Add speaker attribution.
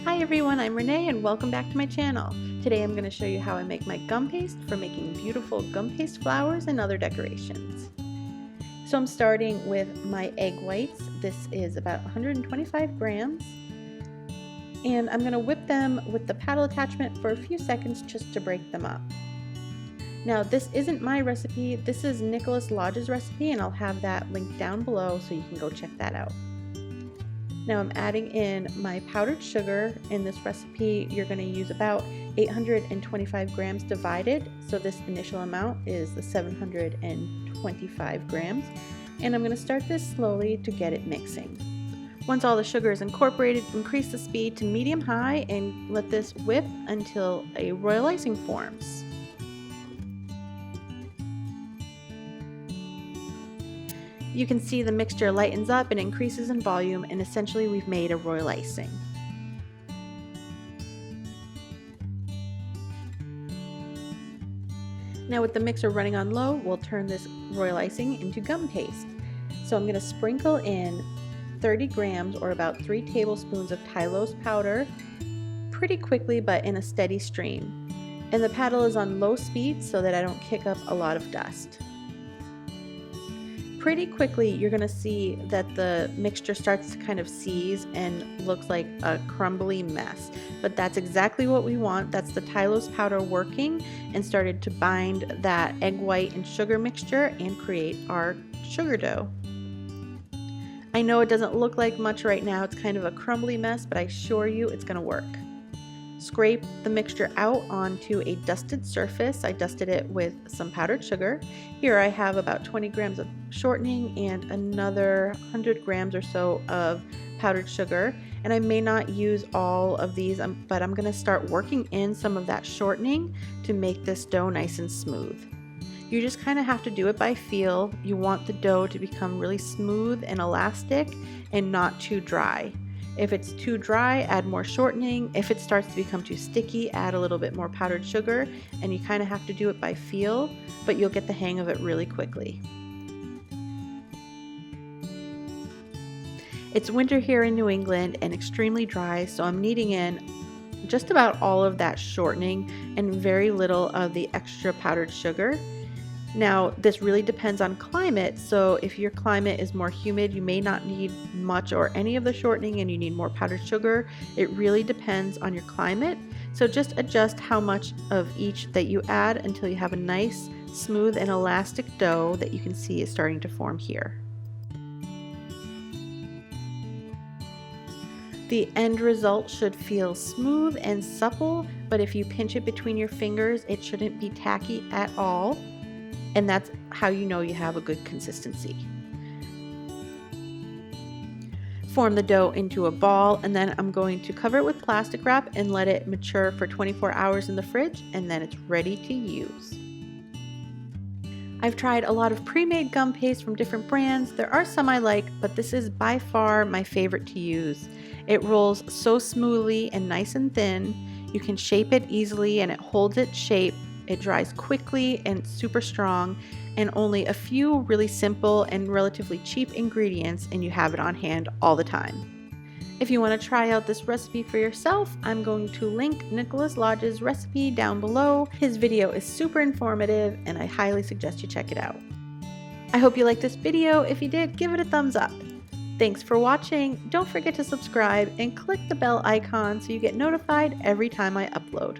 Speaker 1: Hi everyone, I'm Renee and welcome back to my channel. Today I'm going to show you how I make my gum paste for making beautiful gum paste flowers and other decorations. So I'm starting with my egg whites. This is about 125 grams. And I'm going to whip them with the paddle attachment for a few seconds just to break them up. Now this isn't my recipe, this is Nicholas Lodge's recipe, and I'll have that linked down below so you can go check that out. Now I'm adding in my powdered sugar. In this recipe, you're going to use about 825 grams divided. So this initial amount is the 725 grams. And I'm going to start this slowly to get it mixing. Once all the sugar is incorporated, increase the speed to medium-high and let this whip until a royal icing forms. You can see the mixture lightens up and increases in volume, and essentially we've made a royal icing. Now with the mixer running on low, we'll turn this royal icing into gum paste. So I'm going to sprinkle in 30 grams or about 3 tablespoons of tylose powder pretty quickly but in a steady stream. And the paddle is on low speed so that I don't kick up a lot of dust. Pretty quickly you're going to see that the mixture starts to kind of seize and looks like a crumbly mess, but that's exactly what we want. That's the tylose powder working and started to bind that egg white and sugar mixture and create our sugar dough. I know it doesn't look like much right now, it's kind of a crumbly mess, but I assure you it's going to work. Scrape the mixture out onto a dusted surface. I dusted it with some powdered sugar. Here I have about 20 grams of shortening and another 100 grams or so of powdered sugar. And I may not use all of these, but I'm going to start working in some of that shortening to make this dough nice and smooth. You just kind of have to do it by feel. You want the dough to become really smooth and elastic and not too dry. If it's too dry, add more shortening. If it starts to become too sticky, add a little bit more powdered sugar, and you kind of have to do it by feel, but you'll get the hang of it really quickly. It's winter here in New England and extremely dry, so I'm kneading in just about all of that shortening and very little of the extra powdered sugar. Now, this really depends on climate, so if your climate is more humid, you may not need much or any of the shortening and you need more powdered sugar. It really depends on your climate, so just adjust how much of each that you add until you have a nice, smooth, and elastic dough that you can see is starting to form here. The end result should feel smooth and supple, but if you pinch it between your fingers, it shouldn't be tacky at all. And that's how you know you have a good consistency. Form the dough into a ball, and then I'm going to cover it with plastic wrap and let it mature for 24 hours in the fridge, and then it's ready to use. I've tried a lot of pre-made gum paste from different brands. There are some I like, but this is by far my favorite to use. It rolls so smoothly and nice and thin. You can shape it easily and it holds its shape. It dries quickly and super strong, and only a few really simple and relatively cheap ingredients, and you have it on hand all the time. If you want to try out this recipe for yourself, I'm going to link Nicholas Lodge's recipe down below. His video is super informative and I highly suggest you check it out. I hope you liked this video. If you did, give it a thumbs up. Thanks for watching. Don't forget to subscribe and click the bell icon so you get notified every time I upload.